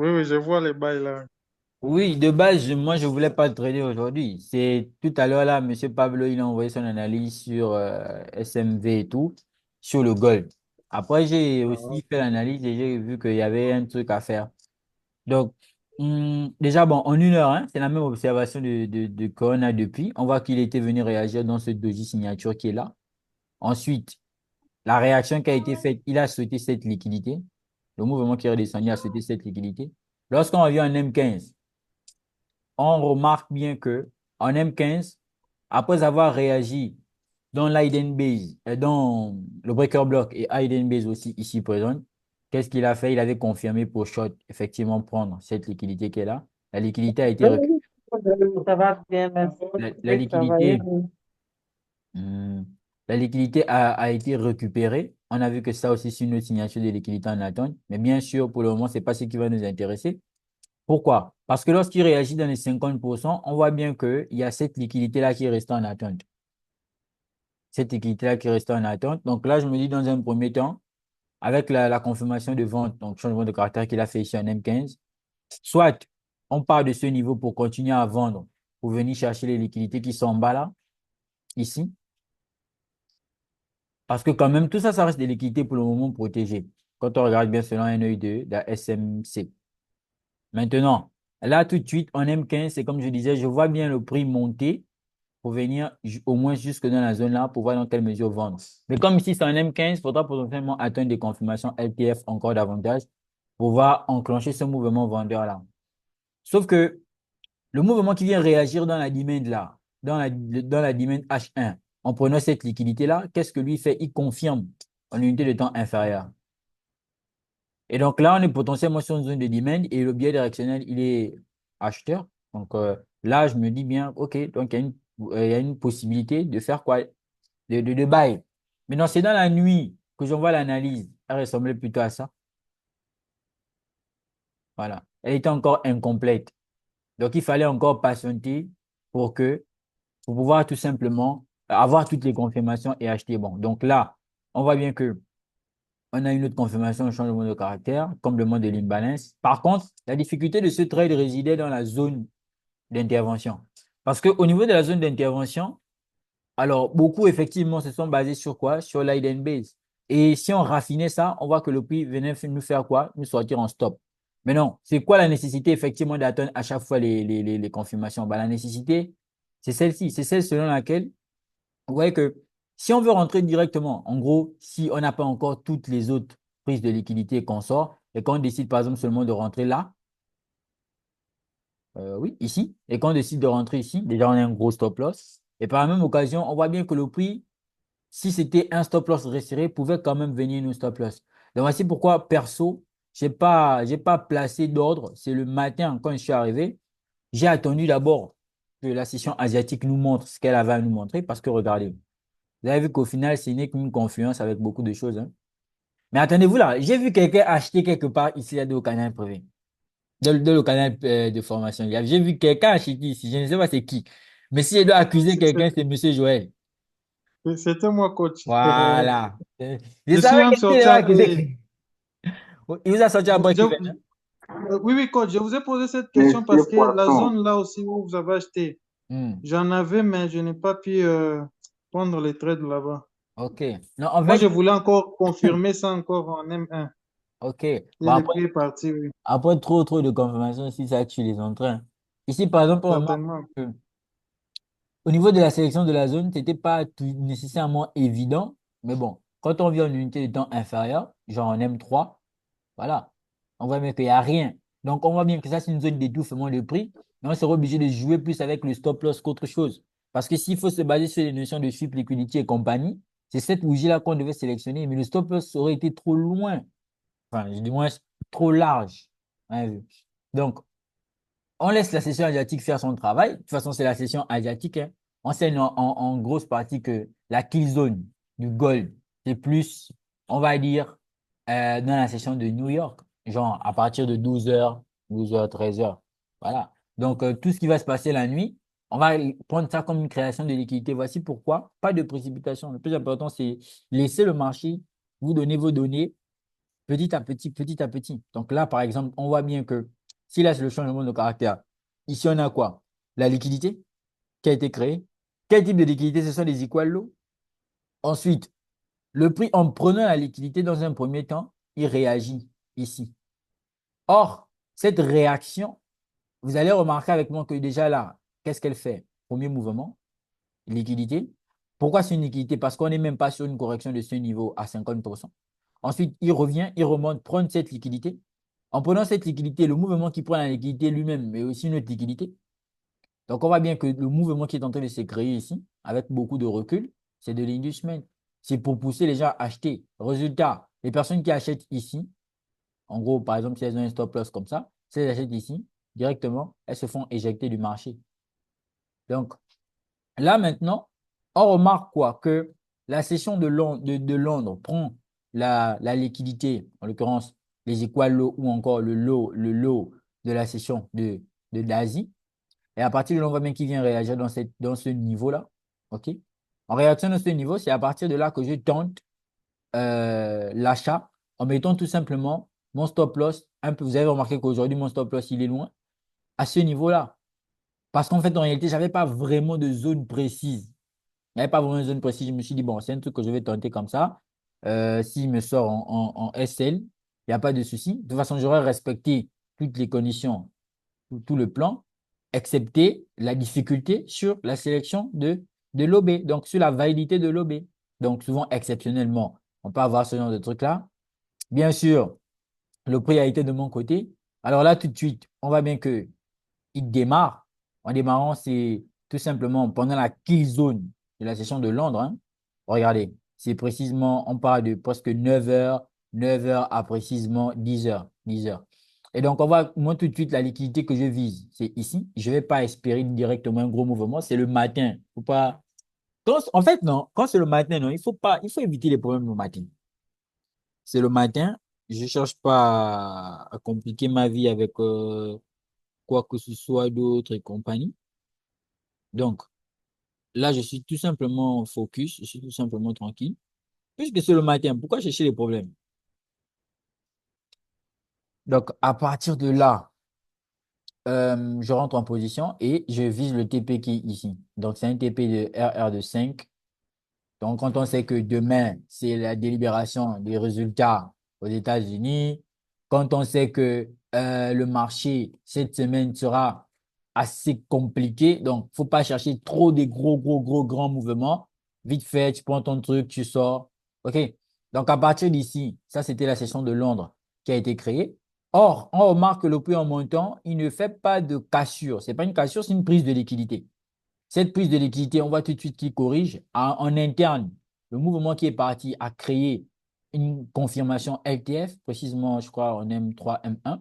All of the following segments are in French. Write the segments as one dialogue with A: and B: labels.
A: Oui, oui, je vois les bails là.
B: Oui, de base, moi, je voulais pas trader aujourd'hui. C'est tout à l'heure là, Monsieur Pablo, il a envoyé son analyse sur SMV et tout, sur le gold. Après, j'ai
A: Ah,
B: aussi fait
A: ok.
B: l'analyse et j'ai vu qu'il y avait un truc à faire. Donc, déjà, bon, en 1 heure, hein, c'est la même observation de Corona depuis. On voit qu'il était venu réagir dans ce doji signature qui est là. Ensuite, la réaction qui a été faite, il a souhaité cette liquidité. Le mouvement qui est redescendu a souhaité cette liquidité. Lorsqu'on revient en M15, on remarque bien que en M15, après avoir réagi dans l'Hidden Base, dans le Breaker Block et Hidden Base aussi ici présent, qu'est-ce qu'il a fait? Il avait confirmé pour short, effectivement, prendre cette liquidité qui est là. La liquidité a été récupérée.
C: Ça va bien, merci.
B: La
C: Oui, travailler.
B: liquidité, hmm, la liquidité a été récupérée. On a vu que ça aussi, c'est une autre signature de liquidité en attente. Mais bien sûr, pour le moment, ce n'est pas ce qui va nous intéresser. Pourquoi? Parce que lorsqu'il réagit dans les 50%, on voit bien qu'il y a cette liquidité-là qui reste en attente. Cette liquidité-là qui reste en attente. Donc là, je me dis dans un premier temps, avec la confirmation de vente, donc changement de caractère qu'il a fait ici en M15, soit on part de ce niveau pour continuer à vendre, pour venir chercher les liquidités qui sont en bas là, ici. Parce que quand même, tout ça, ça reste des liquidités pour le moment protégées. Quand on regarde bien selon un œil de la SMC. Maintenant, là, tout de suite, en M15, c'est comme je disais, je vois bien le prix monter pour venir au moins jusque dans la zone là pour voir dans quelle mesure vendre. Mais comme ici, c'est un M15, il faudra potentiellement attendre des confirmations LTF encore davantage pour pouvoir enclencher ce mouvement vendeur là. Sauf que le mouvement qui vient réagir dans la demand là, dans la demand H1, en prenant cette liquidité là, qu'est-ce que lui fait? Il confirme en unité de temps inférieure. Et donc là, on est potentiellement sur une zone de demand et le biais directionnel, il est acheteur. Donc là, je me dis bien, OK, donc il y a une possibilité de faire quoi? De buy. Maintenant, c'est dans la nuit que j'envoie l'analyse. Elle ressemblait plutôt à ça. Voilà. Elle était encore incomplète. Donc, il fallait encore patienter pour que, pour pouvoir tout simplement avoir toutes les confirmations et acheter. Bon, donc là, on voit bien que on a une autre confirmation de changement de caractère, complément de l'imbalance. Par contre, la difficulté de ce trade résidait dans la zone d'intervention. Parce qu'au niveau de la zone d'intervention, alors beaucoup effectivement se sont basés sur quoi? Sur l'hidden base. Et si on raffinait ça, on voit que le prix venait nous faire quoi? Nous sortir en stop. Mais non, c'est quoi la nécessité effectivement d'attendre à chaque fois les confirmations? Bah, la nécessité, c'est celle-ci. C'est celle selon laquelle vous voyez que si on veut rentrer directement, en gros, si on n'a pas encore toutes les autres prises de liquidité qu'on sort et qu'on décide par exemple seulement de rentrer là, oui, ici, et qu'on décide de rentrer ici, déjà on a un gros stop loss. Et par la même occasion, on voit bien que le prix, si c'était un stop loss resserré, pouvait quand même venir nous stop loss. Donc voici pourquoi, perso, j'ai pas placé d'ordre. C'est le matin quand je suis arrivé. J'ai attendu d'abord que la session asiatique nous montre ce qu'elle avait à nous montrer parce que regardez, vous avez vu qu'au final, ce n'est qu'une confluence avec beaucoup de choses, hein. Mais attendez-vous là, j'ai vu quelqu'un acheter quelque part ici là, au canal privé, dans le canal de formation. J'ai vu quelqu'un acheter ici, je ne sais pas c'est qui. Mais si je dois accuser
A: C'est-
B: quelqu'un, c'est Monsieur Joël.
A: C'était moi, coach.
B: Voilà. Je
A: Je suis
B: savais
A: même
B: qu'il
A: sorti
B: devait
A: à...
B: accuser quelqu'un. Il vous a sorti à
A: je-
B: break even,
A: je-
B: hein?
A: oui, oui, coach, je vous ai posé cette question
C: Monsieur
A: parce que la
C: Poisson.
A: zone là aussi où vous avez acheté,
B: Hmm.
A: j'en avais, mais je n'ai pas pu prendre les trades là-bas.
B: OK. Non, en
A: Moi,
B: fait,
A: je voulais encore confirmer ça encore en M1.
B: OK.
A: Et
B: Bon,
A: le prix est parti, oui,
B: après trop de confirmations, si ça tue les entrains. Ici, par exemple, on remarque
A: certainement.
B: que au niveau de la sélection de la zone, ce n'était pas tout nécessairement évident. Mais bon, quand on vient en unité de temps inférieure, genre en M3, voilà, on voit bien qu'il n'y a rien. Donc, on voit bien que ça, c'est une zone d'étouffement de prix. Mais on sera obligé de jouer plus avec le stop loss qu'autre chose. Parce que s'il faut se baser sur les notions de sweep, liquidity et compagnie, c'est cette bougie-là qu'on devait sélectionner. Mais le stop loss aurait été trop loin. Enfin, du moins, trop large. Ouais. Donc, on laisse la session asiatique faire son travail. De toute façon, c'est la session asiatique, hein. On sait en grosse partie que la kill zone du gold, c'est plus, on va dire, dans la session de New York, genre à partir de 12 h, 12 h, 13 h. Voilà. Donc, tout ce qui va se passer la nuit, on va prendre ça comme une création de liquidité. Voici pourquoi, pas de précipitation. Le plus important, c'est laisser le marché vous donner vos données petit à petit, petit à petit. Donc là, par exemple, on voit bien que si là, c'est le changement de caractère, ici, on a quoi? La liquidité qui a été créée. Quel type de liquidité? Ce sont les equal low. Ensuite, le prix, en prenant la liquidité dans un premier temps, il réagit ici. Or, cette réaction, vous allez remarquer avec moi que déjà là, qu'est-ce qu'elle fait? Premier mouvement, liquidité. Pourquoi c'est une liquidité? Parce qu'on n'est même pas sur une correction de ce niveau à 50%. Ensuite, il revient, il remonte, prendre cette liquidité. En prenant cette liquidité, le mouvement qui prend la liquidité lui-même, mais aussi une autre liquidité. Donc, on voit bien que le mouvement qui est en train de se créer ici, avec beaucoup de recul, c'est de l'inducement. C'est pour pousser les gens à acheter. Résultat, les personnes qui achètent ici, en gros, par exemple, si elles ont un stop loss comme ça, si elles achètent ici, directement, elles se font éjecter du marché. Donc, là maintenant, on remarque quoi? Que la session de Londres prend la liquidité, en l'occurrence les equal low ou encore le low de la session d'Asie. Et à partir de là, on voit bien qu'il vient réagir dans ce niveau-là. OK? En réaction dans ce niveau, c'est à partir de là que je tente l'achat en mettant tout simplement mon stop loss un peu. Vous avez remarqué qu'aujourd'hui, mon stop loss, il est loin à ce niveau-là. Parce qu'en fait, en réalité, je n'avais pas vraiment de zone précise. Il n'y avait pas vraiment de zone précise. Je me suis dit, bon, c'est un truc que je vais tenter comme ça. S'il me sort en SL, il n'y a pas de souci. De toute façon, j'aurais respecté toutes les conditions, tout le plan, excepté la difficulté sur la sélection de l'OB, donc sur la validité de l'OB. Donc, souvent, exceptionnellement, on peut avoir ce genre de truc-là. Bien sûr, le prix a été de mon côté. Alors là, tout de suite, on voit bien que il démarre. En démarrant, c'est tout simplement pendant la kill zone de la session de Londres. Hein. Regardez, c'est précisément, on parle de presque 9 heures, 9 heures à précisément 10 heures, 10 heures. Et donc, on voit, moi, tout de suite, la liquidité que je vise, c'est ici. Je ne vais pas espérer directement un gros mouvement. C'est le matin. Faut pas... En fait, non. Quand c'est le matin, non, il faut pas, il faut éviter les problèmes le matin. C'est le matin. Je ne cherche pas à compliquer ma vie avec quoi que ce soit d'autre et compagnie. Donc, là, je suis tout simplement focus, je suis tout simplement tranquille. Puisque c'est le matin, pourquoi chercher les problèmes? Donc, à partir de là, je rentre en position et je vise le TP qui est ici. Donc, c'est un TP de RR de 5. Donc, quand on sait que demain, c'est la délibération des résultats aux États-Unis, quand on sait que le marché cette semaine sera assez compliqué, donc faut pas chercher trop des gros, grands mouvements. Vite fait, tu prends ton truc, tu sors. OK? Donc, à partir d'ici, ça, c'était la session de Londres qui a été créée. Or, on remarque que le prix en montant, il ne fait pas de cassure. C'est pas une cassure, c'est une prise de liquidité. Cette prise de liquidité, on voit tout de suite qu'il corrige. En interne, le mouvement qui est parti a créé une confirmation LTF, précisément, je crois, en M3, M1.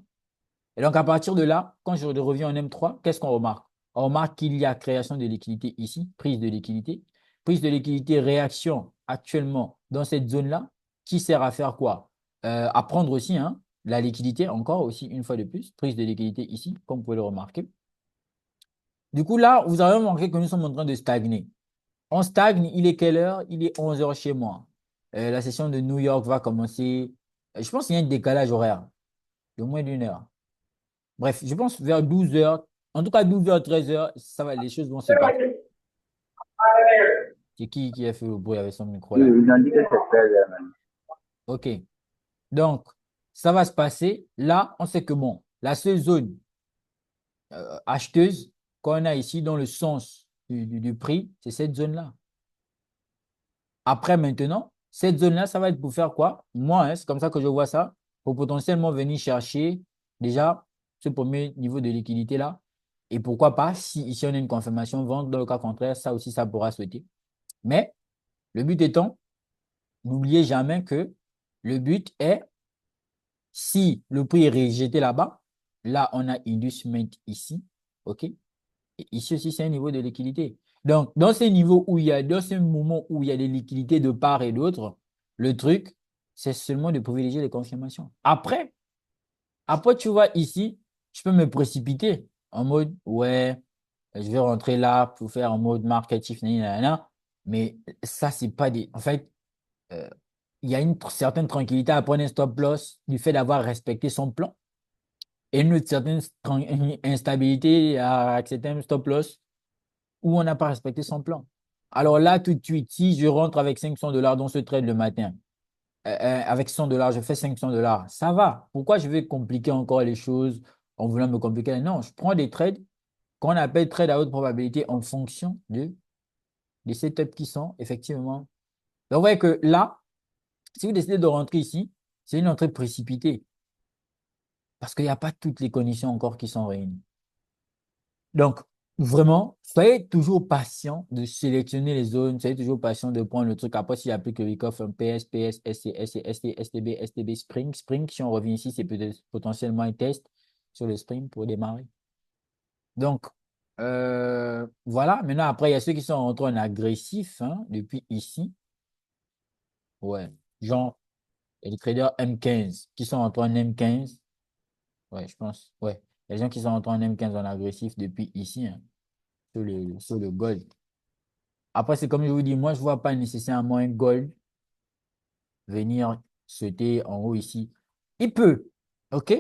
B: Et donc, à partir de là, quand je reviens en M3, qu'est-ce qu'on remarque? On remarque qu'il y a création de liquidité ici, prise de liquidité. Prise de liquidité, réaction actuellement dans cette zone-là, qui sert à faire quoi? À prendre aussi hein, la liquidité, encore aussi une fois de plus, prise de liquidité ici, comme vous pouvez le remarquer. Du coup, là, vous avez remarqué que nous sommes en train de stagner. On stagne, il est quelle heure? Il est 11 heures chez moi. La session de New York va commencer. Je pense qu'il y a un décalage horaire de moins d'une heure. Bref, je pense vers 12 heures. En tout cas, 12 heures, 13 heures, ça va, les choses vont se passer. C'est qui a fait le bruit avec son micro
D: Oui,
B: là?
D: ils ont dit que c'est 13 heures même.
B: OK. Donc, ça va se passer. Là, on sait que bon, la seule zone acheteuse qu'on a ici dans le sens du prix, c'est cette zone-là. Après, maintenant, cette zone-là, ça va être pour faire quoi? Moi, hein, c'est comme ça que je vois ça, pour potentiellement venir chercher déjà ce premier niveau de liquidité-là. Et pourquoi pas, si ici on a une confirmation vente, dans le cas contraire, ça aussi, ça pourra sauter. Mais le but étant, n'oubliez jamais que le but est, si le prix est rejeté là-bas, là, on a inducement ici, OK? Et ici aussi, c'est un niveau de liquidité. Donc, dans ces niveaux où il y a, dans ce moment où il y a des liquidités de part et d'autre, le truc, c'est seulement de privilégier les confirmations. Après, tu vois, ici, je peux me précipiter en mode, ouais, je vais rentrer là pour faire en mode marketing, nanana, mais ça, c'est pas des. En fait, euh, il y a une certaine tranquillité à prendre un stop loss du fait d'avoir respecté son plan et une certaine instabilité à accepter un stop loss où on n'a pas respecté son plan. Alors là, tout de suite, si je rentre avec 500 dollars dans ce trade le matin, avec 100 dollars, je fais 500 dollars, ça va. Pourquoi je vais compliquer encore les choses en voulant me compliquer? Non, je prends des trades qu'on appelle trades à haute probabilité en fonction des setups qui sont effectivement. Donc, vous voyez que là, si vous décidez de rentrer ici, c'est une entrée précipitée parce qu'il n'y a pas toutes les conditions encore qui sont réunies. Donc, vraiment, soyez toujours patient de sélectionner les zones, soyez toujours patient de prendre le truc. Après, s'il applique le week-off, un PS, PS, SC, SC, ST, STB, STB, Spring. Spring, si on revient ici, c'est peut-être potentiellement un test sur le Spring pour démarrer. Donc, voilà. Maintenant, après, il y a ceux qui sont rentrés en agressif hein, depuis ici. Ouais. Genre, il y a les traders M15 qui sont rentrés en M15. Ouais, je pense. Ouais. Il y a les gens qui sont rentrés en M15 en agressif depuis ici, hein, sur le gold. Après, c'est comme je vous dis, moi, je ne vois pas nécessairement un gold venir sauter en haut ici. Il peut, OK?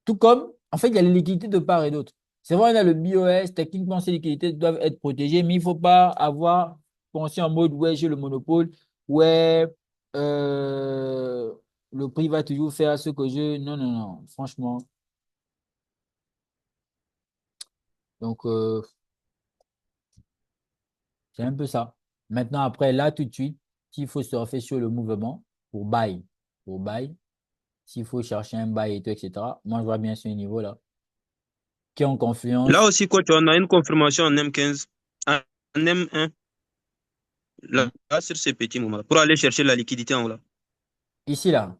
B: Tout comme, en fait, il y a les liquidités de part et d'autre. C'est vrai, on a le BOS, techniquement, ces liquidités doivent être protégées, mais il ne faut pas avoir pensé en mode, ouais, j'ai le monopole, ouais, euh, le prix va toujours faire ce que je... Non, non, non, franchement. Donc, c'est un peu ça. Maintenant, après, là, tout de suite, s'il faut surfer sur le mouvement pour buy, s'il faut chercher un buy et tout, etc., moi, je vois bien ce niveau-là, qui est en
D: Là
B: confiance.
D: aussi, coach, on a une confirmation en M15, en M1,
B: Hmm.
D: là, sur ces petits moments, pour aller chercher la liquidité en haut là.
B: Ici, là,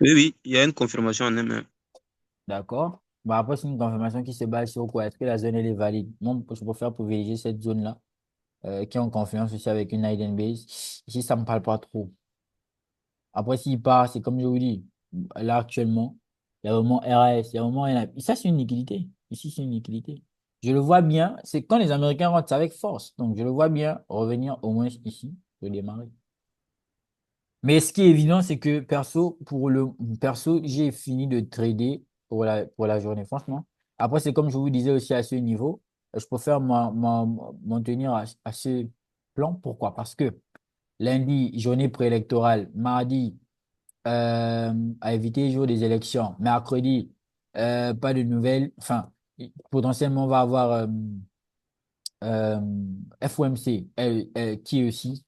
D: Oui, oui, il y a une confirmation en M1.
B: d'accord. Bah, après, c'est une confirmation qui se base sur quoi? Est-ce que la zone, elle est valide? Moi, je préfère privilégier cette zone-là, qui est en confiance aussi avec une hidden base. Ici, ça ne me parle pas trop. Après, s'il part, c'est comme je vous dis, là, actuellement, il y a vraiment RAS, il y a vraiment ça, c'est une liquidité. Ici, c'est une liquidité. Je le vois bien, c'est quand les Américains rentrent, c'est avec force. Donc, je le vois bien revenir au moins ici, pour démarrer. Mais ce qui est évident, c'est que perso, j'ai fini de trader pour la journée, franchement. Après, c'est comme je vous disais aussi à ce niveau, je préfère m'en tenir à ce plan. Pourquoi? Parce que lundi, journée préélectorale, mardi, à éviter jour des élections, mercredi, pas de nouvelles, enfin, potentiellement, on va avoir euh, FOMC, qui est aussi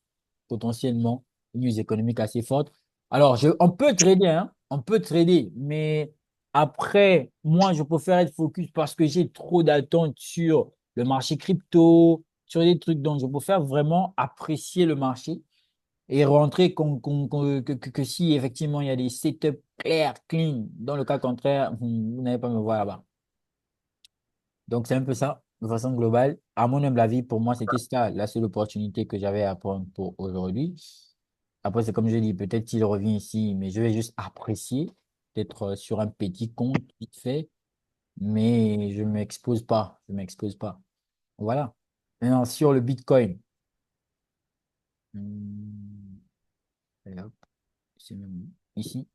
B: potentiellement une news économique assez forte. Alors, on peut trader, hein, on peut trader, mais après, moi, je préfère être focus parce que j'ai trop d'attentes sur le marché crypto, sur des trucs, donc je préfère vraiment apprécier le marché et rentrer que si effectivement il y a des setups clairs, clean. Dans le cas contraire, vous n'allez pas me voir là-bas. Donc, c'est un peu ça, de façon globale. À mon humble avis, pour moi, c'était ça la seule opportunité que j'avais à prendre pour aujourd'hui. Après, c'est comme je dis, peut-être qu'il revient ici, mais je vais juste apprécier d'être sur un petit compte vite fait, mais je ne m'expose pas. Je ne m'expose pas. Voilà. Maintenant, sur le Bitcoin. Hmm, et hop, c'est même ici.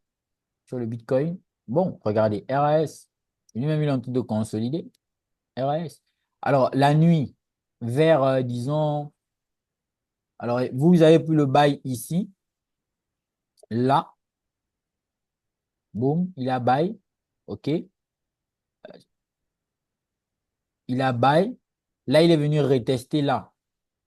B: Sur le Bitcoin. Bon, regardez, RAS. Lui-même, il est en train de consolider. RAS. Alors, la nuit, vers, disons, alors vous avez pris le bail ici, là, boum, il a bail, ok, il a bail, là, il est venu retester là.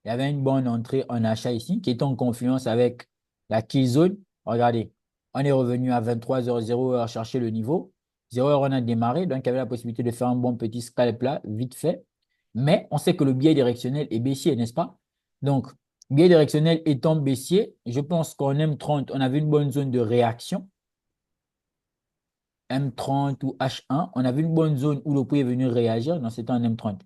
B: Il y avait une bonne entrée en achat ici, qui est en confiance avec la Keyzone. Regardez, on est revenu à 23h00 heure chercher le niveau. 0h, on a démarré, donc il y avait la possibilité de faire un bon petit scalp là, vite fait. Mais on sait que le biais directionnel est baissier, n'est-ce pas? Donc, biais directionnel étant baissier, je pense qu'en M30, on avait une bonne zone de réaction. M30 ou H1, on avait une bonne zone où le prix est venu réagir, donc c'était en M30.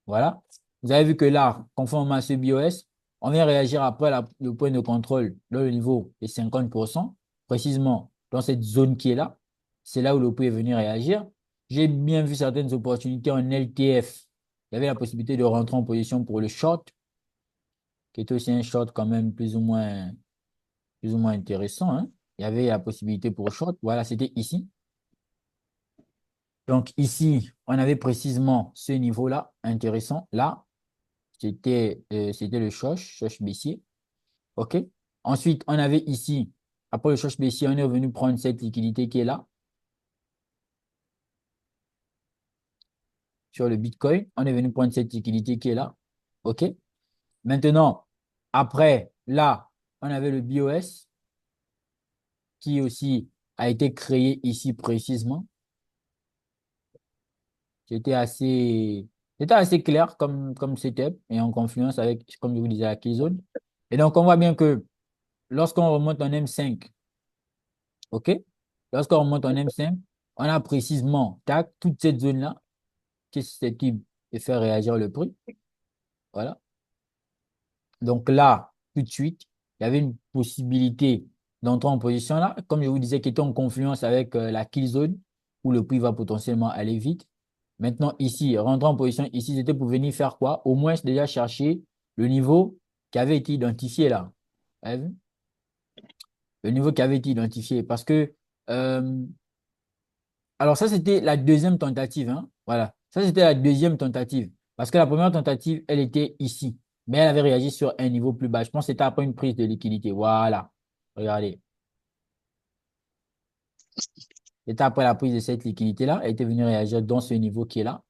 B: Voilà. Vous avez vu que là, conformément à ce BOS, on vient réagir après le point de contrôle, dans le niveau est 50%, précisément dans cette zone qui est là. C'est là où le prix est venu réagir. J'ai bien vu certaines opportunités en LTF. Il y avait la possibilité de rentrer en position pour le short, qui était aussi un short quand même plus ou moins. plus ou moins intéressant, hein. Il y avait la possibilité pour short. Voilà, c'était ici. Donc ici, on avait précisément ce niveau-là, intéressant. Là, c'était le choche baissier. OK? Ensuite, on avait ici, après le choche baissier, on est revenu prendre cette liquidité qui est là, sur le Bitcoin. On est venu prendre cette liquidité qui est là. OK? Maintenant, après, là, on avait le BOS qui aussi a été créé ici précisément. C'était assez, c'était assez clair comme setup et en confluence avec, comme je vous disais, la keystone. Et donc, on voit bien que lorsqu'on remonte en M5, OK? Lorsqu'on remonte en M5, on a précisément, tac, toute cette zone-là qui est susceptible de faire réagir le prix. Voilà. Donc là, tout de suite, il y avait une possibilité d'entrer en position là, comme je vous disais, qui était en confluence avec la kill zone, où le prix va potentiellement aller vite. Maintenant, ici, rentrer en position ici, c'était pour venir faire quoi? Au moins déjà chercher le niveau qui avait été identifié là. Vous avez vu? Le niveau qui avait été identifié. Parce que, euh, alors ça, c'était la deuxième tentative, hein. Voilà. Ça, c'était la deuxième tentative. Parce que la première tentative, elle était ici. Mais elle avait réagi sur un niveau plus bas. Je pense que c'était après une prise de liquidité. Voilà. Regardez. C'était après la prise de cette liquidité-là. Elle était venue réagir dans ce niveau qui est là.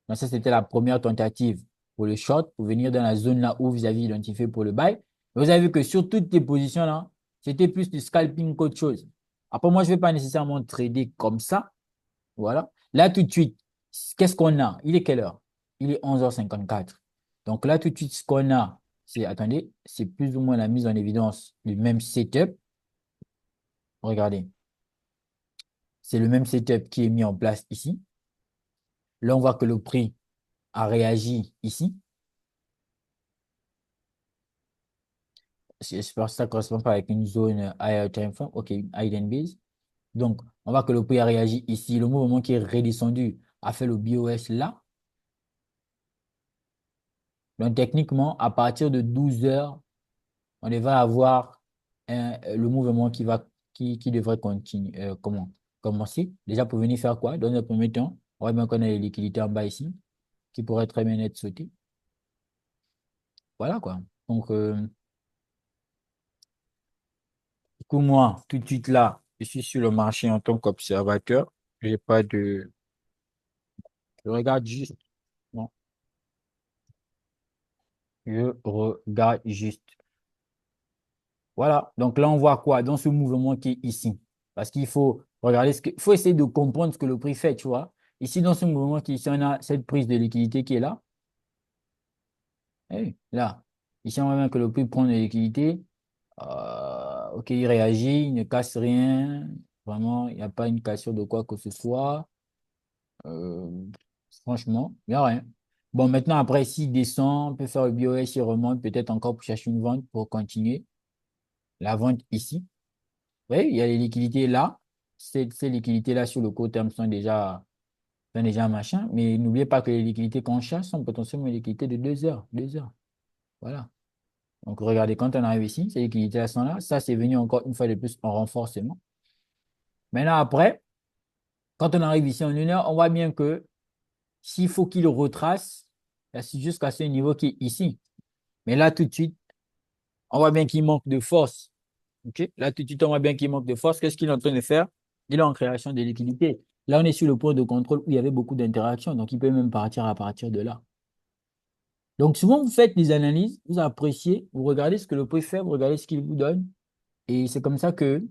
B: Donc ça, c'était la première tentative pour le short, pour venir dans la zone là où vous avez identifié pour le buy. Mais vous avez vu que sur toutes les positions là, c'était plus du scalping qu'autre chose. Après, moi, je ne vais pas nécessairement trader comme ça. Voilà. Là, tout de suite, qu'est-ce qu'on a? Il est quelle heure? Il est 11h54. Donc là, tout de suite, ce qu'on a, c'est, attendez, c'est plus ou moins la mise en évidence du même setup. Regardez. C'est le même setup qui est mis en place ici. Là, on voit que le prix a réagi ici. J'espère que ça ne correspond pas avec une zone higher time frame. OK, hidden base. Donc, on voit que le prix a réagi ici. Le mouvement qui est redescendu a fait le BOS là. Donc, techniquement, à partir de 12 heures, on devrait avoir le mouvement qui devrait continuer, commencer. Déjà, pour venir faire quoi? Dans un premier temps, on voit bien qu'on a les liquidités en bas ici, qui pourraient très bien être sautées. Voilà quoi. Donc, du coup, moi, tout de suite là, je suis sur le marché en tant qu'observateur. J'ai pas de. Je regarde juste. Non, je regarde juste. Voilà. Donc là, on voit quoi dans ce mouvement qui est ici? Parce qu'il faut regarder il faut essayer de comprendre ce que le prix fait, tu vois. Ici, dans ce mouvement qui est ici, on a cette prise de liquidité qui est là. Là. Ici, on voit bien que le prix prend de liquidité. OK, il réagit, il ne casse rien. Vraiment, il n'y a pas une cassure de quoi que ce soit. Euh, Franchement, il n'y a rien. Bon, maintenant, après, s'il descend, on peut faire le BOS, il remonte peut-être encore pour chercher une vente pour continuer. La vente ici. Oui, il y a les liquidités là. Ces liquidités-là sur le court terme sont déjà machin. Mais n'oubliez pas que les liquidités qu'on cherche sont potentiellement les liquidités de 2 heures. 2 heures. Voilà. Donc, regardez, quand on arrive ici, ces liquidités-là sont là. Ça, c'est venu encore une fois de plus en renforcement. Maintenant, après, quand on arrive ici en 1 heure, on voit bien que s'il faut qu'il retrace, c'est jusqu'à ce niveau qui est ici. Mais là, tout de suite, on voit bien qu'il manque de force. OK? Là, tout de suite, on voit bien qu'il manque de force. Qu'est-ce qu'il est en train de faire? Il est en création de liquidité. Là, on est sur le point de contrôle où il y avait beaucoup d'interactions. Donc, il peut même partir à partir de là. Donc, souvent, vous faites des analyses, vous appréciez, vous regardez ce que le prix fait, vous regardez ce qu'il vous donne. Et c'est comme ça que,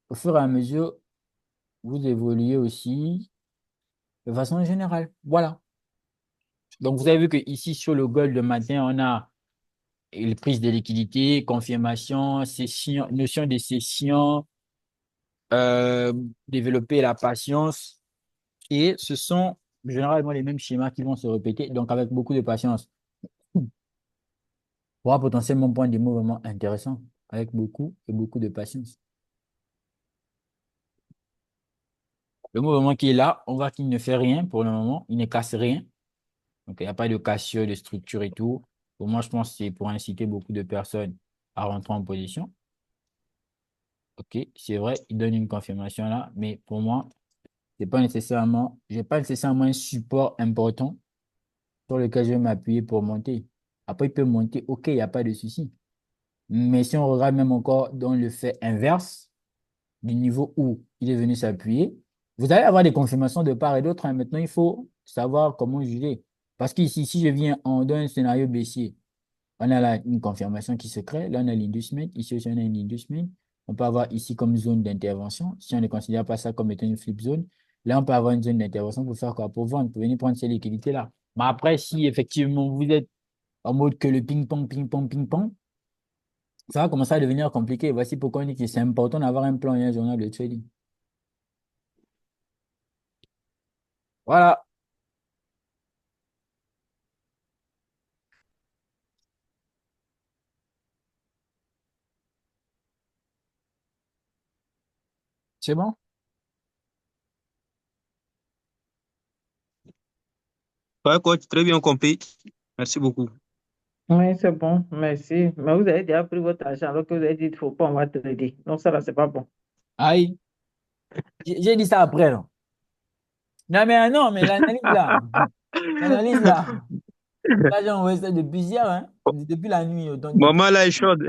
B: au fur et à mesure, vous évoluez aussi de façon générale. Voilà. Donc, vous avez vu que ici, sur le gold de matin, on a une prise de liquidité, confirmation, session, notion de session, euh, développer la patience. Et ce sont généralement les mêmes schémas qui vont se répéter. Donc, avec beaucoup de patience, on pourra potentiellement prendre des mouvements intéressants avec beaucoup et beaucoup de patience. Le mouvement qui est là, on voit qu'il ne fait rien pour le moment. Il ne casse rien. Donc, il n'y a pas de cassure, de structure et tout. Pour moi, je pense que c'est pour inciter beaucoup de personnes à rentrer en position. OK, c'est vrai, il donne une confirmation là, mais pour moi, c'est pas nécessairement, j'ai pas nécessairement un support important sur lequel je vais m'appuyer pour monter. Après, il peut monter, OK, il n'y a pas de souci. Mais si on regarde même encore dans le fait inverse, du niveau où il est venu s'appuyer, vous allez avoir des confirmations de part et d'autre, hein. Maintenant, il faut savoir comment juger. Parce qu'ici, si je viens en dans un scénario baissier, on a là une confirmation qui se crée. Là, on a l'inducement. Ici aussi, on a une inducement. On peut avoir ici comme zone d'intervention. Si on ne considère pas ça comme étant une flip zone, là, on peut avoir une zone d'intervention pour faire quoi? Pour vendre, pour venir prendre ces liquidités-là. Mais après, si effectivement vous êtes en mode que le ping-pong, ping-pong, ping-pong, ça va commencer à devenir compliqué. Voici pourquoi on dit que c'est important d'avoir un plan et un journal de trading. Voilà, c'est bon?
D: Ouais, coach, très bien compris. Merci beaucoup.
C: Oui, c'est bon, merci. Mais vous avez déjà pris votre argent alors que vous avez dit qu'il ne faut pas, on va te l'aider. Donc, ça là, c'est pas bon.
B: Aïe, j'ai dit ça après, non? Non, mais non, mais l'analyse là, là, j'ai envoyé ça depuis hier, hein, depuis la nuit, autant dire.
D: Maman là est chaude.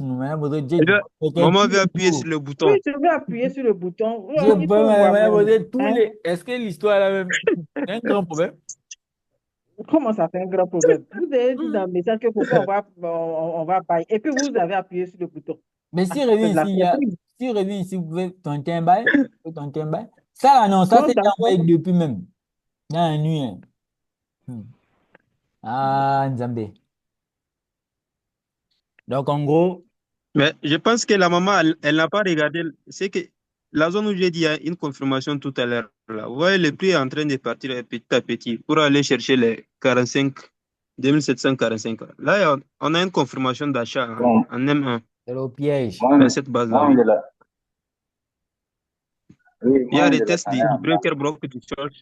B: Madame Baudry, j'ai
D: Elle veut-
B: checké
D: Maman
B: tous
D: veut
B: les
D: appuyer sur
B: niveaux.
D: le
C: Oui,
D: bouton.
C: je vais appuyer sur le bouton.
B: J'ai
C: Il
B: pas,
C: faut voir
B: Madame
C: même.
B: Baudry, tous
C: Hein?
B: les. Est-ce que l'histoire là même, c'est un grand problème?
C: Comment ça fait un grand problème? Vous avez dit dans
B: Hmm.
C: le message que pourquoi on va payer. Et puis, vous avez appuyé sur le bouton.
B: Mais
C: Ah,
B: si revient
C: c'est de la
B: ici,
C: surprise.
B: si revient ici, vous pouvez tenter un bail, vous pouvez tenter un bail. Ça là, non, ça
C: Comment
B: c'est
C: ça
B: envoyé
C: fait?
B: depuis même, dans la nuit, hein. Hmm. Ah, Nzambé. Donc en gros,
D: Mais je pense que la maman, elle n'a pas regardé. C'est que la zone où j'ai dit, il y a une confirmation tout à l'heure. Là. Vous voyez, le prix est en train de partir petit à petit pour aller chercher les 45, 2745. Là, on a une confirmation d'achat
E: Bon,
D: en M1
B: c'est le piège.
D: à cette base-là,
E: moi,
D: oui.
E: oui,
D: Il y a
E: moi,
D: des
E: je
D: tests
E: l'attendais
D: du
E: en bas.
D: breaker block du short.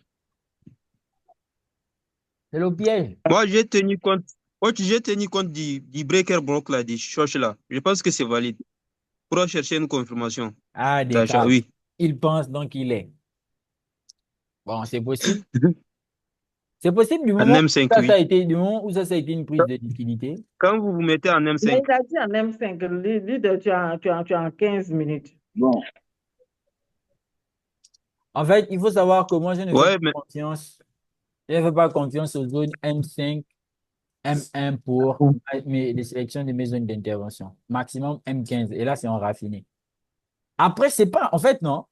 B: C'est le piège.
D: Moi, j'ai tenu compte du breaker block là, du short là. Je pense que c'est valide pour chercher une confirmation
B: Ah,
D: d'achat,
B: Descartes.
D: oui.
B: Il pense donc il est. Bon, c'est possible. C'est possible du
D: En
B: moment où
D: M5,
B: ça, ça
D: oui.
B: a été, du moment où ça a été une prise de liquidité.
D: Quand vous vous mettez en
C: Mais
D: M5,
C: il a dit en M5, leader, tu as en 15 minutes.
E: Bon,
B: En fait, il faut savoir que moi, je ne fais pas
D: ouais, mais
B: confiance. Je ne fais pas confiance aux zones M5, M1 pour les sélections de mes zones d'intervention. Maximum M15. Et là, c'est en raffiné. Après, c'est pas, en fait, non.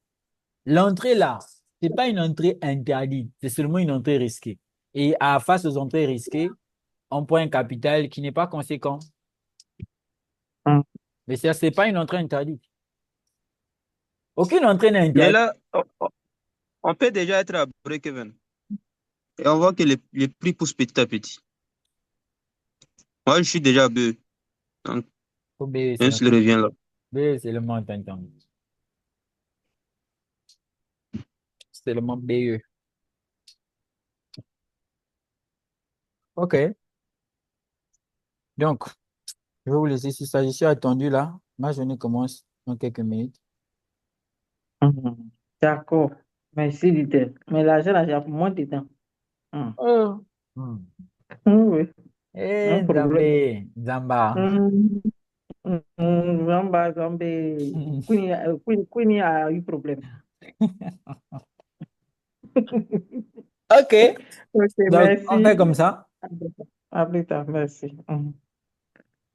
B: L'entrée là, c'est pas une entrée interdite. C'est seulement une entrée risquée. Et face aux entrées risquées, on prend un capital qui n'est pas conséquent.
C: Hum.
B: Mais ça, c'est pas une entrée interdite. Aucune entrée n'est
D: mais
B: interdite.
D: là, on peut déjà être à break-even. Et on voit que les prix poussent petit à petit. Moi, je suis déjà à B. Donc,
B: Faut B,
D: même s'il revient là.
B: B, c'est le montant. C'est le mont BE. OK. Donc, je vais vous laisser sur ça. Je suis attendu là. Ma journée commence dans quelques minutes.
C: D'accord. Merci, leader. Mais l'argent, là, j'ai moins de temps. Hum.
B: Oh. Hmm.
C: Oui, un
B: Eh,
C: problème.
B: Zambé, Zamba.
C: Hum, Zamba, Zambé. Queenie a eu problème.
B: OK.
C: Ok,
B: Donc, on fait
C: merci.
B: comme ça.
C: À plus tard, merci.